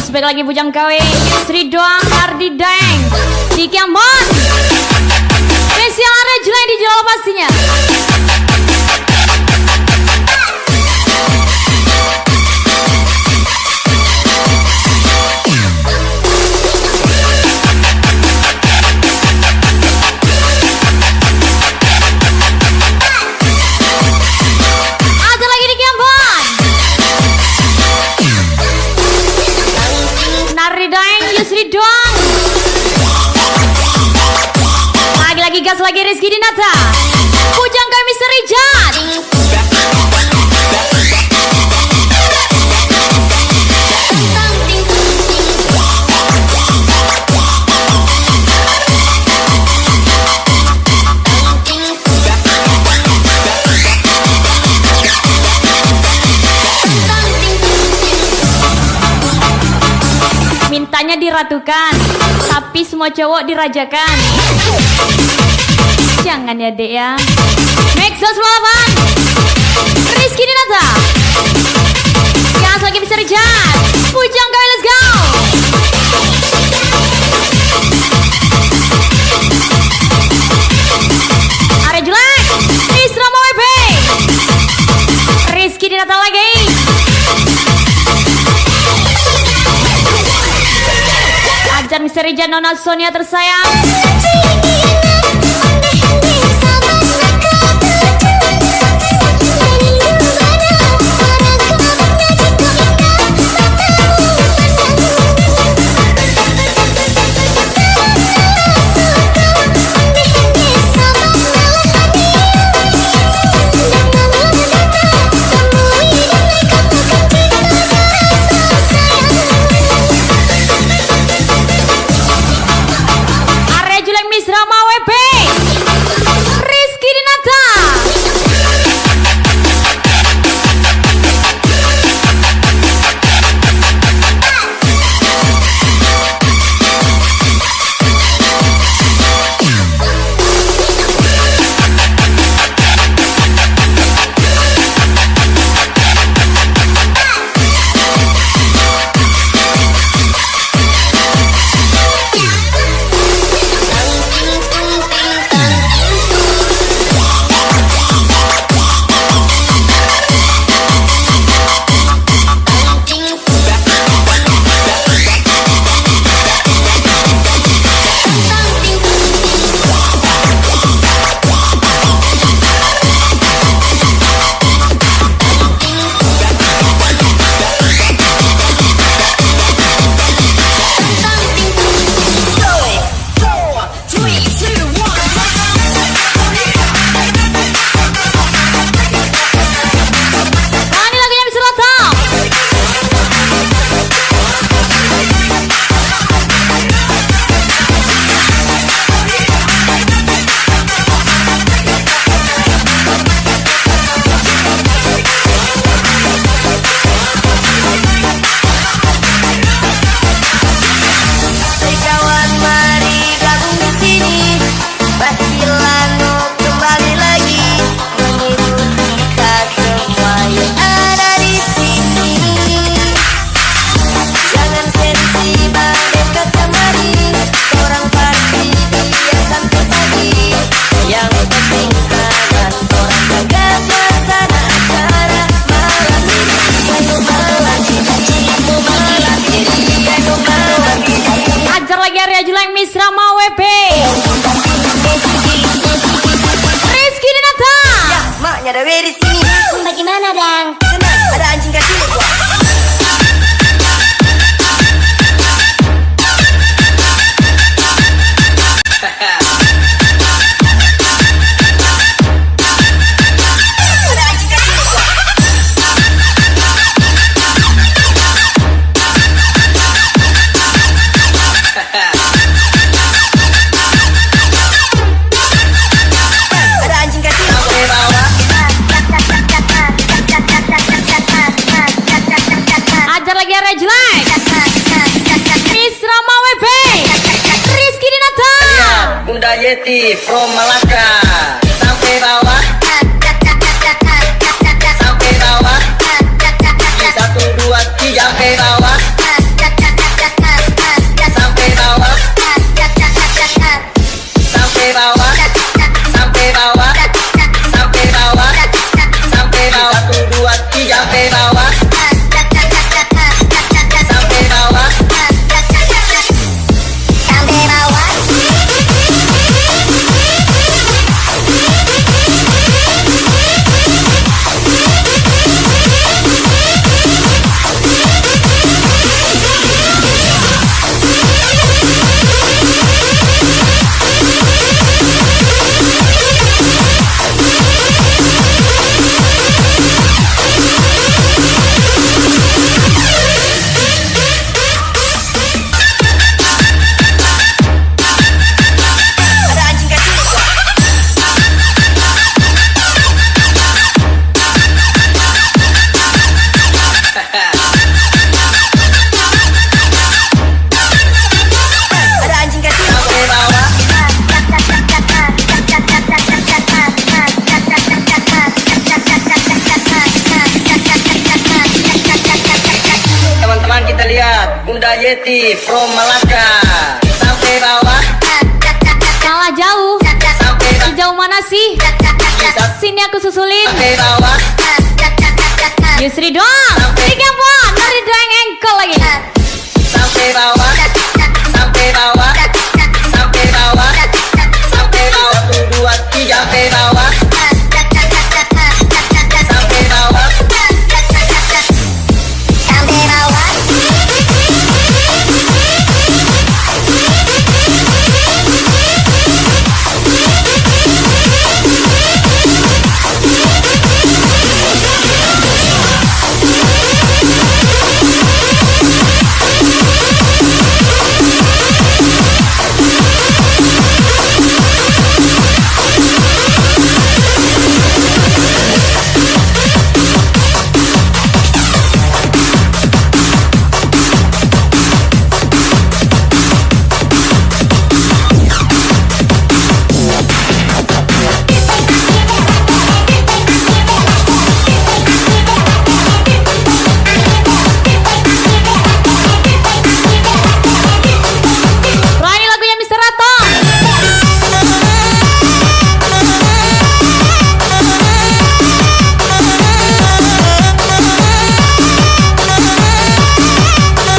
Respect lagi Bujang KW, Sri Doang, Ardi Daeng, Diki Ambon. Spesial ada Julai di Jual pastinya. Lagi gas lagi Rizky Dinata, Bujang kami Mr. Rijat. Mintanya diratukan, tapi semua cowok dirajakan. Jangan ya dek ya. Maxos 8 Rizky Dinata, gas lagi bisa Rijat, Bujang kami, let's go. Are Julek, Isra WP, Rizky Dinata lagi. Ajar Mr. Rijat, Nona Sonia tersayang. Ada Weris ini. Bagaimana dang? Tenang, ada anjing kecil gua. Yeti from Malaka sampai bawah, sampai bawah, 1, 2, 3 sampai bawah. lihat Bunda Yeti from Malaka. Sampai bawah, Salah jauh. sampai bawah, Sejauh mana sih? Sini aku susulin. sampai bawah, Yusri doang. Tiga pon. Dari dang engkol lagi. sampai bawah, sampai bawah, sampai bawah, sampai bawah. 1, 2, 3 sampai bawah, sampai bawah, sampai bawah. Wah, ini lagunya Mr. Rato.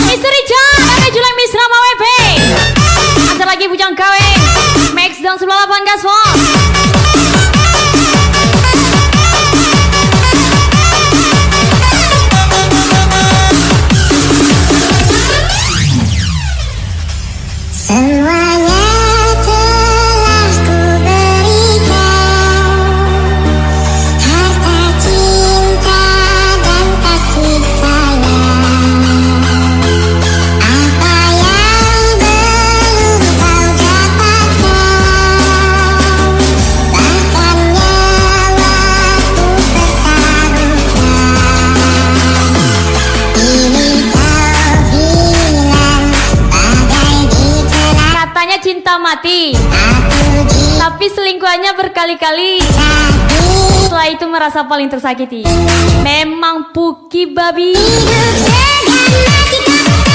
Misteri Jan, ada Julian Misra sama WP. Ada lagi Bujang KW. Max dan 98 Gaswon. Semuanya telah kuberikan, harta, cinta, dan kasih sayang. Apa yang belum kau dapatkan, bahkan nyawaku pertaruhkan. Ini kau hilang bagai ditelan. Katanya cinta mati, Aku tapi selingkuhannya berkali-kali. disakiti. Setelah itu merasa paling tersakiti. Memang Puki babi. Hidup segan mati tak mau.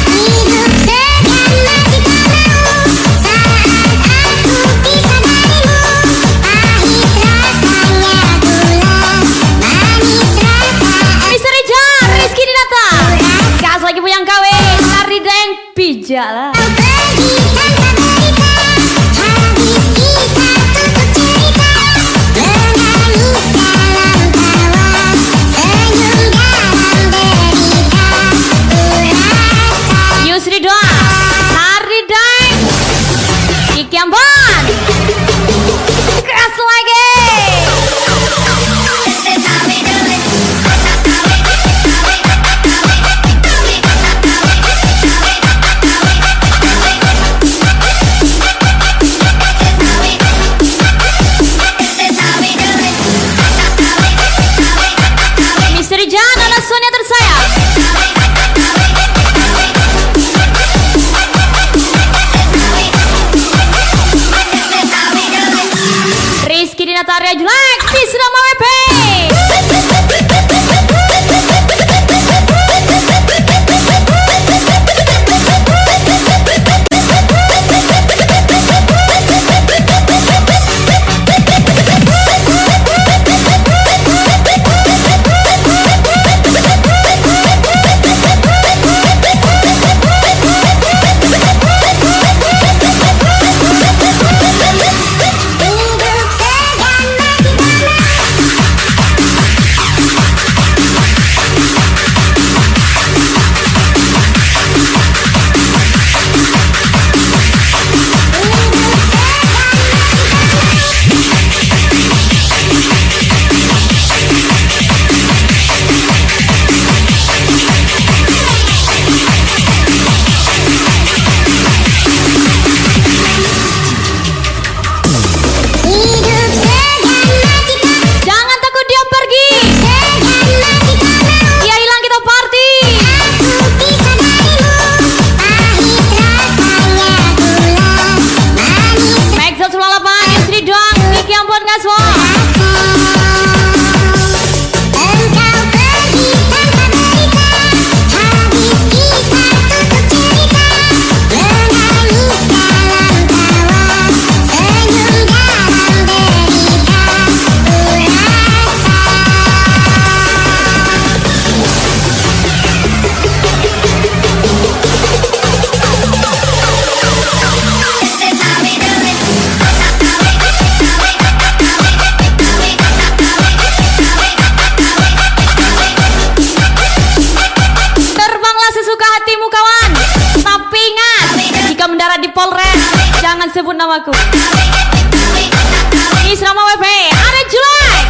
Hidup segan mati tak mau. Saat aku pisah darimu, pahit rasanya gula, manis rasa Misteri Jan, Rizky Dinata. Gas lagi Bujang KW. Hari deng pijala. kau pergi tanpa berita. Habis kisah tutup cerita. Menangis dalam tawa, senyum dalam derita. Ku rasa Yusri doa. Hari deng. Kiki Ambon. Gas lagi. sesuka hatimu kawan. Tapi ingat, jika mendarat di Polres, jangan sebut namaku. Misrama WP, ada Julai.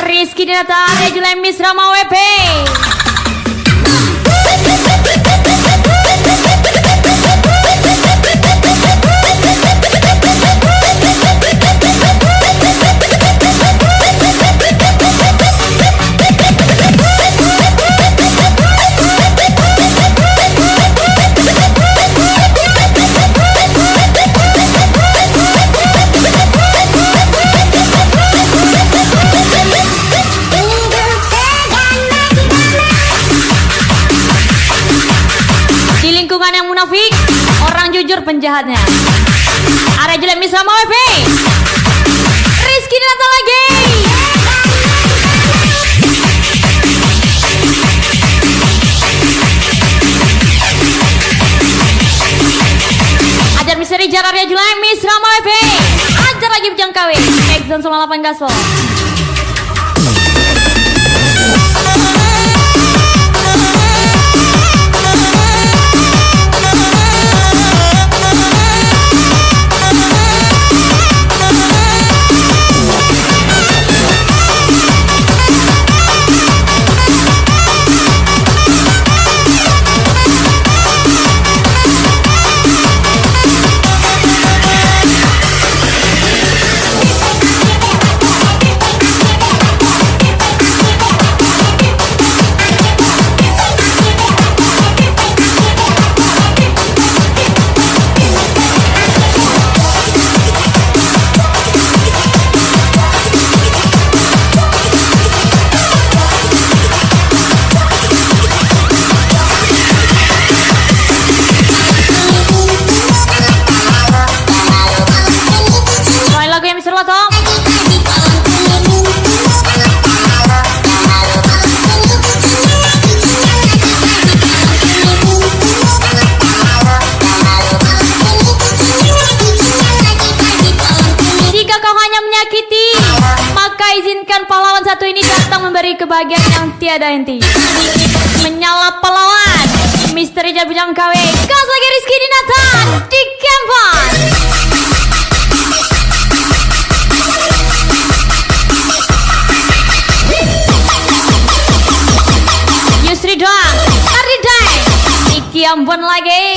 Rizky Dinata, ada Julai Misrama WP. Yang munafik, orang jujur penjahatnya. Ada Jelek Misrama WP, Rizky Dinata lagi. Ajar misteri jar Arya Julai Misrama WP, ajar lagi Bujang KW, Exxon 98 Gaspol. Pahlawan satu ini datang memberi kebahagiaan yang tiada henti. Menyala pahlawan Misteri Jabujang KW. Gas lagi Rizky Dinata di Kempon. Yusri doang, Ardi Dai, Iki Ambon lagi.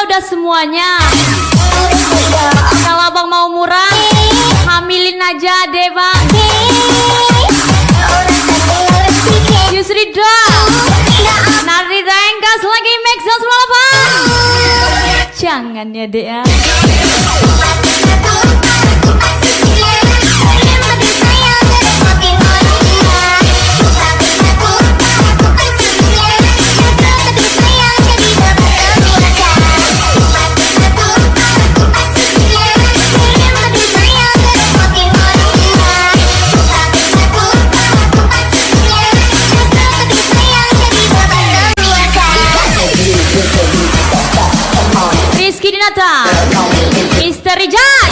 Udah semuanya. Kalau abang mau murah, hamilin aja deh bang. Yusri doang, Nardi Dengkas lagi Maxos 98. Jangan ya dek ya. Rizky Dinata, Misteri Jan.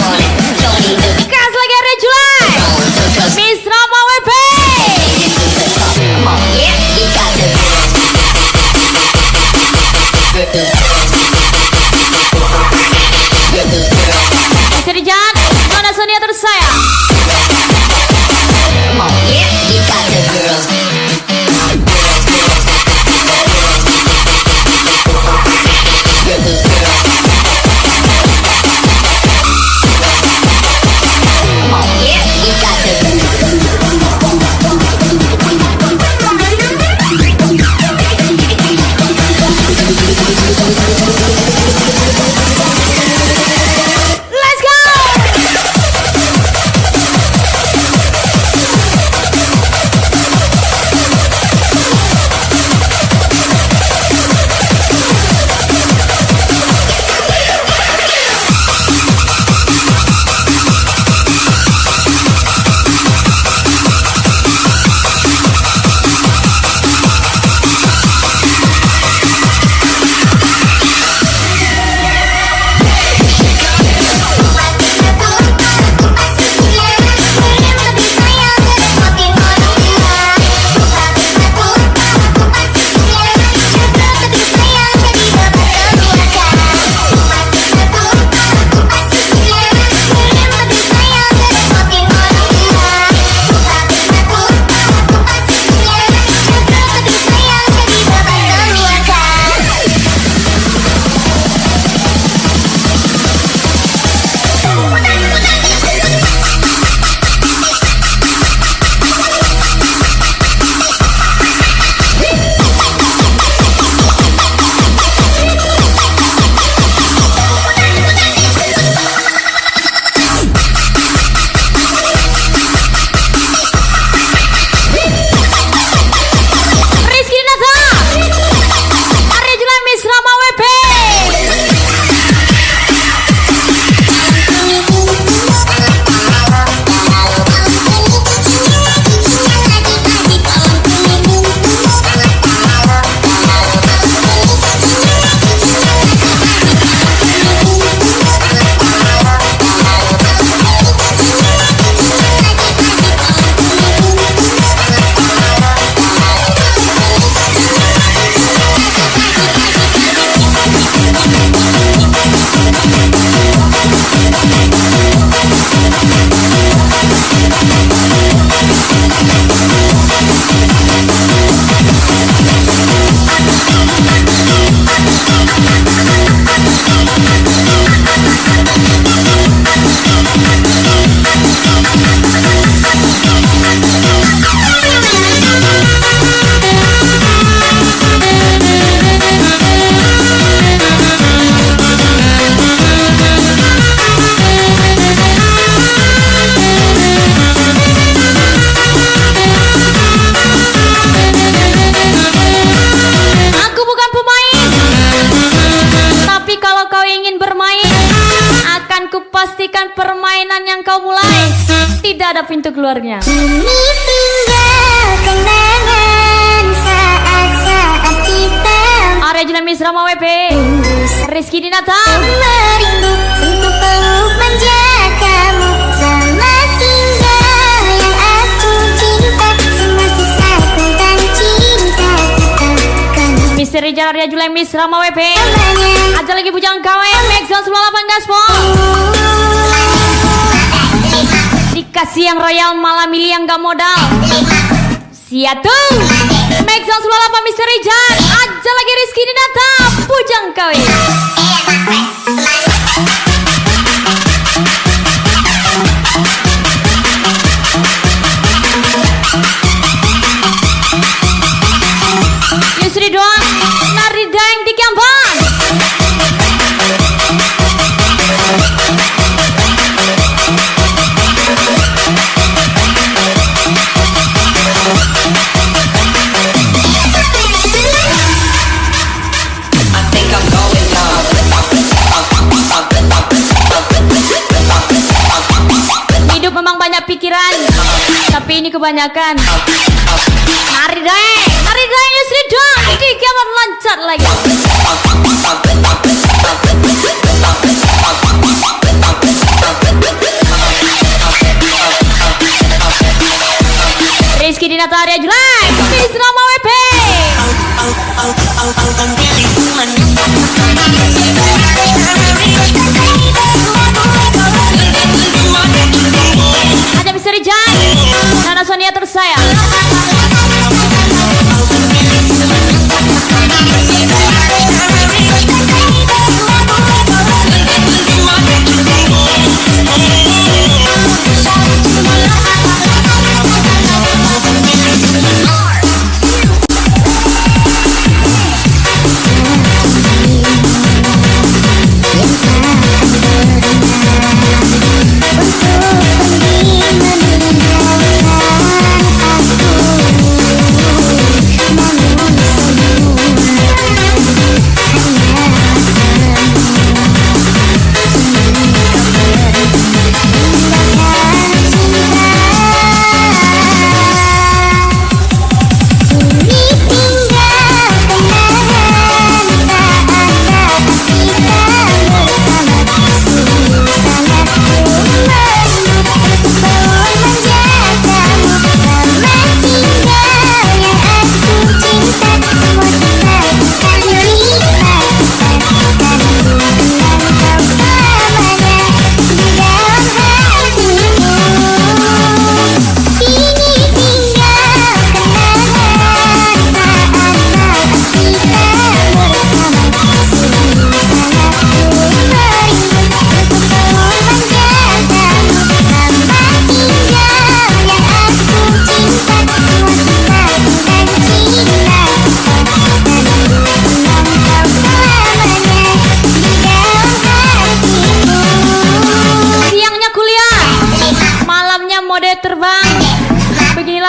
ada pintu keluarnya. Kini tinggal kenangan saat-saat kita Arya Julia Misrama WP Rizky Dinata merindu sentuh peluk manja kamu. Selamat tinggal yang aku cinta, semua kisahku dan cinta kita. Misteri Rizal Arya Julia Misrama WP Namanya Aja lagi bujang KW Maxon 98 Gaspol Dikasih yang royal malah milih yang gak modal. Siatu Maxon 98 Misteri Rizal Aja lagi Rizky Dinata bujang KW. Yusri doang Narida yang di Kampang. I think I'm going down. Hidup memang banyak pikiran, tapi ini kebanyakan. Narida Yusri doang di Kampang lancar lagi. Rizky Dinata Arya Julai Misrama WP Ada Misteri Jan Nana Sonia tersayang.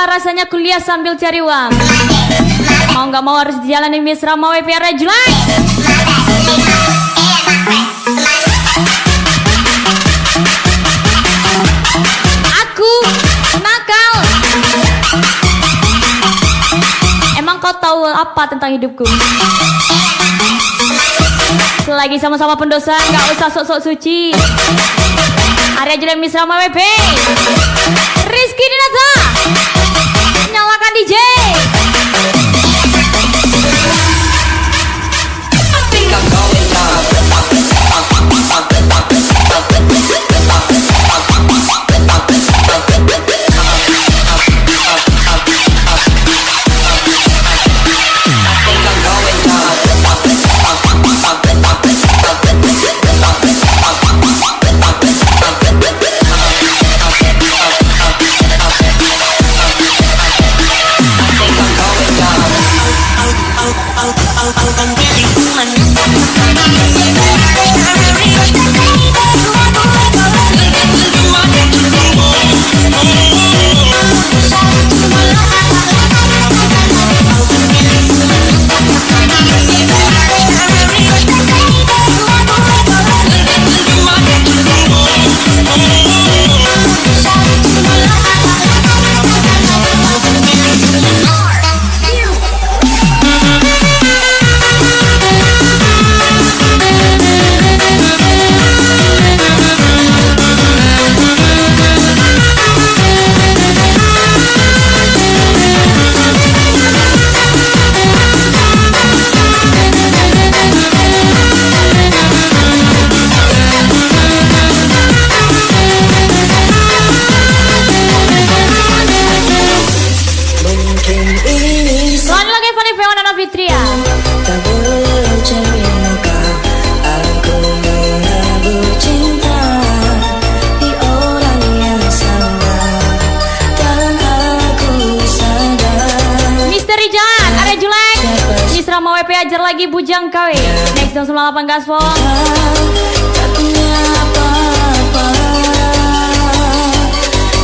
Rasanya kuliah sambil cari uang. Mau nggak mau harus dijalani Misrama WP Arya Julai. Aku nakal. Emang kau tahu apa tentang hidupku? Selagi sama-sama pendosa, nggak usah sok-sok suci. Arya Julai Misrama WP Rizky Dinata nyalakan DJ. I think I'm going down. Shout to my life. Fitria. Tak bercerita, aku menabur cinta di orang yang salah, dan aku sadar. Misteri Jan, ada Julek. Misra mau WP ajar lagi bujang KW. Next dong 98 gaspol. Tak punya apa-apa,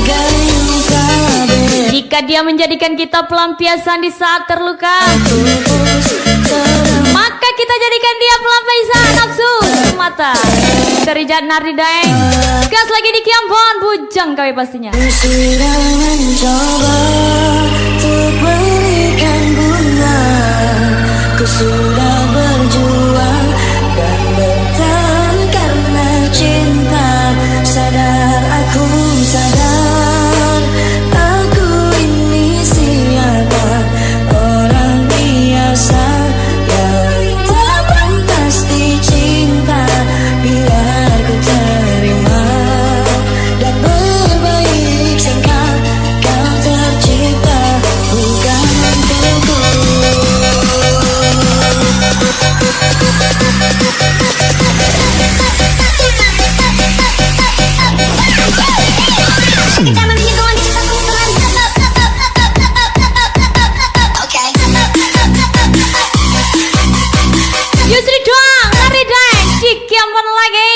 gayung kabel. Jika dia menjadikan kita pelampiasan di saat terluka, maka kita jadikan dia pelampiasan nafsu semata. Misteri Jan Nardi Daeng. Gas lagi di Kiampon, bujang KW pastinya. Ku sudah mencoba untuk berikan bunga, ku sudah berjuang dan bertahan karena cinta. Sadar, aku sadar, aku ini siapa, orang biasa yang tak pantas dicinta. Biar ku terima dan berbaik sangka kau tercipta bukan untukku. Yusri doang, Nardi Daeng, di Kiampon lagi.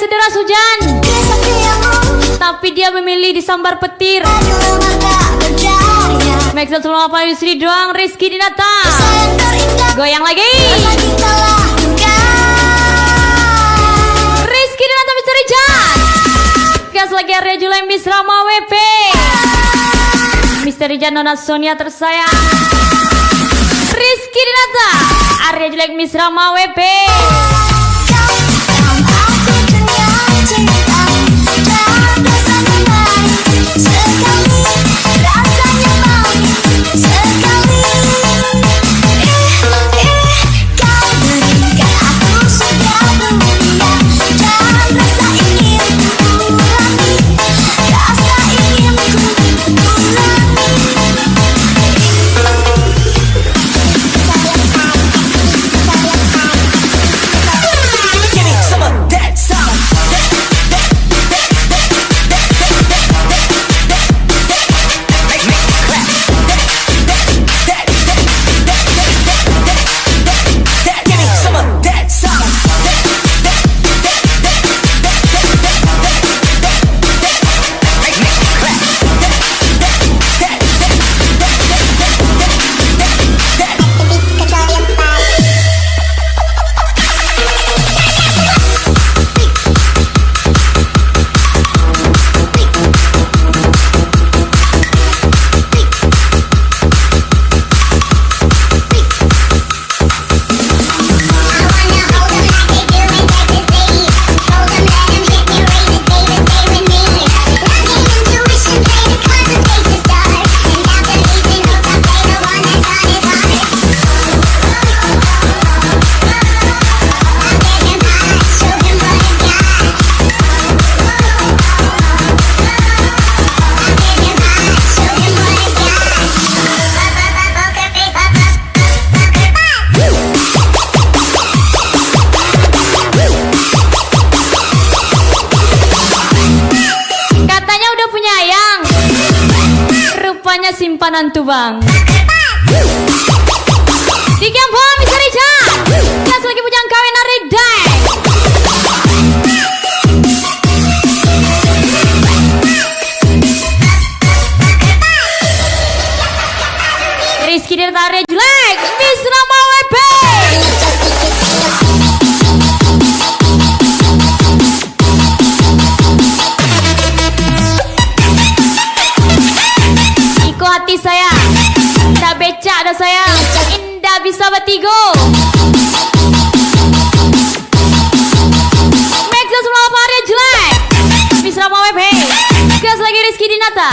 sederas hujan, Kesaktianmu tapi dia memilih disambar petir. adalah mata berdaya. Maxwell semua apa Yusri doang, Rizky Dinata. Sayang terindah Goyang lagi. lagi kalah duga. Rizky Dinata Misteri Jan. Gas lagi Arya Julai Miss Rama WP. Misteri Jan Nona Sonia tersayang. Rizky Dinata, Arya Julai Miss Rama WP. Kau aku dengan cinta dan rasanya manis sekali, rasanya manis sekali. Kau berikan aku surga dunia dan rasa ingin ku ulangi, rasa ingin ku ulangi. Give me some of that sound. Make me clap. Give me some of that sound. Make me clap. Katanya udah punya ayang, rupanya simpanan tubang. Di Kampung Misteri Jan. Gas lagi bujang kawin Ari Deng. Rizky Dinata Arya Julek Miss Rama WP. Iko hati saya, tak becak dah saya, indah bisa bertigo. Maxwell semua apa Arya Julek Miss Rama WP. Gas lagi Rizky Dinata.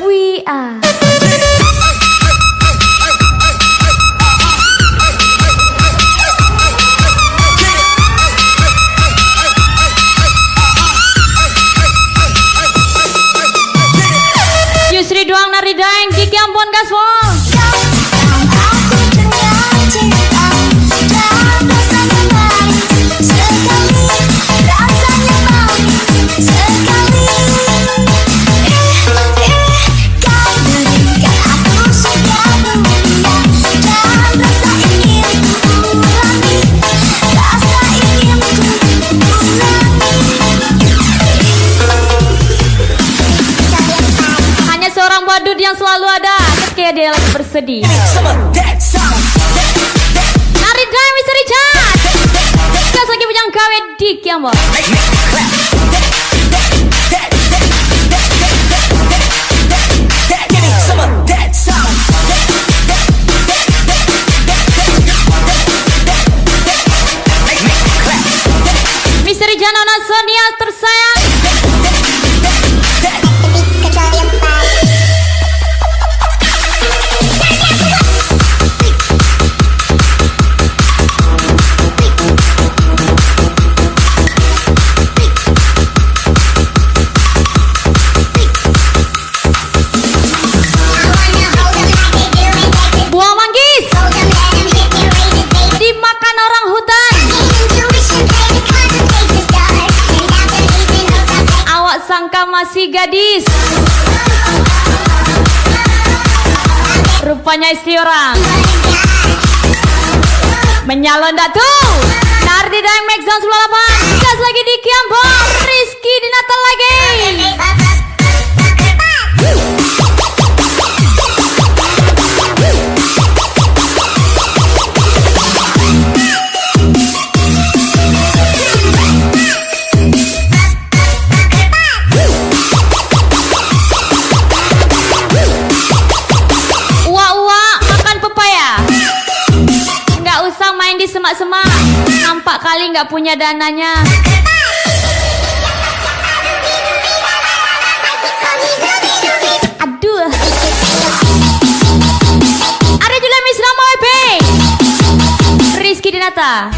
We are Yusri doang Nari Daeng Kiki Ampon Gaswol. Aku dengan cinta dan rasanya manis sekali, rasanya manis sekali. Kau berikan aku surga dunia dan rasa ingin ku ulangi, rasa ingin ku ulangi. Hanya seorang badut yang selalu ada ketika dia lagi bersedih. Give me some of that sound. Nari Daeng Misteri Jan. Gas lagi bujang kawin di Kiambon. Make me clap. Give me some of that sound. Make me clap. Misteri Jan Nona Sonia tersayang. Buah manggis dimakan orang hutan. masih gadis. Rupanya istri orang. Menyalon dah tuh. Nardi dan Max Zone 98. Gas lagi di Kiambon. Rizky Dinata lagi. Makan pepaya. Nggak usah main di semak-semak. Nampak kali nggak punya dananya. Aduh. Ada juga Misra WP. Rizky Dinata.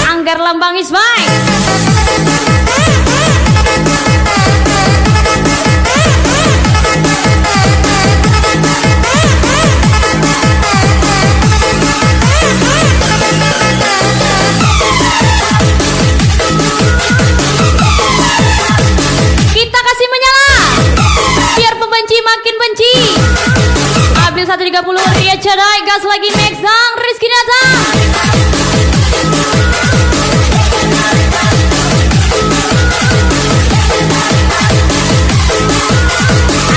Anggar Lambang Ismail. Kita kasih menyala biar pembenci makin benci. Abil 130 Ria Cadai, gas lagi Mexang Rizky Nata.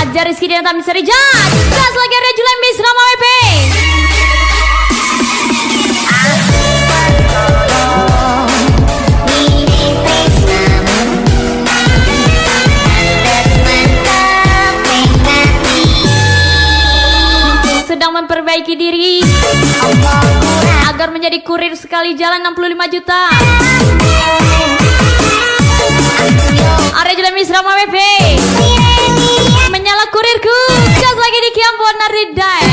Ajar Rizky Dinata Misteri Jat. Gas lagi Rejula Misra WP. sedang memperbaiki diri agar menjadi kurir sekali jalan 65 juta. Arya Julia Misra WP menyala kurirku, gas lagi di Kiambon Naridai.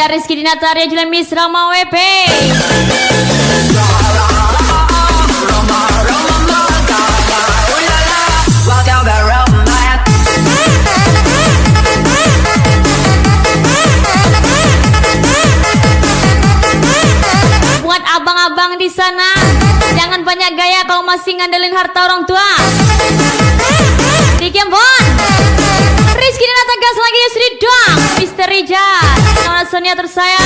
Rizky Dinata, Arya Julia Misra WP. Buat abang-abang di sana, jangan banyak gaya kalau masih ngandelin harta orang tua. Di Kiambon, Rizky Dinata gas lagi Sri doang. Misteri Jan, Sonia tersayang.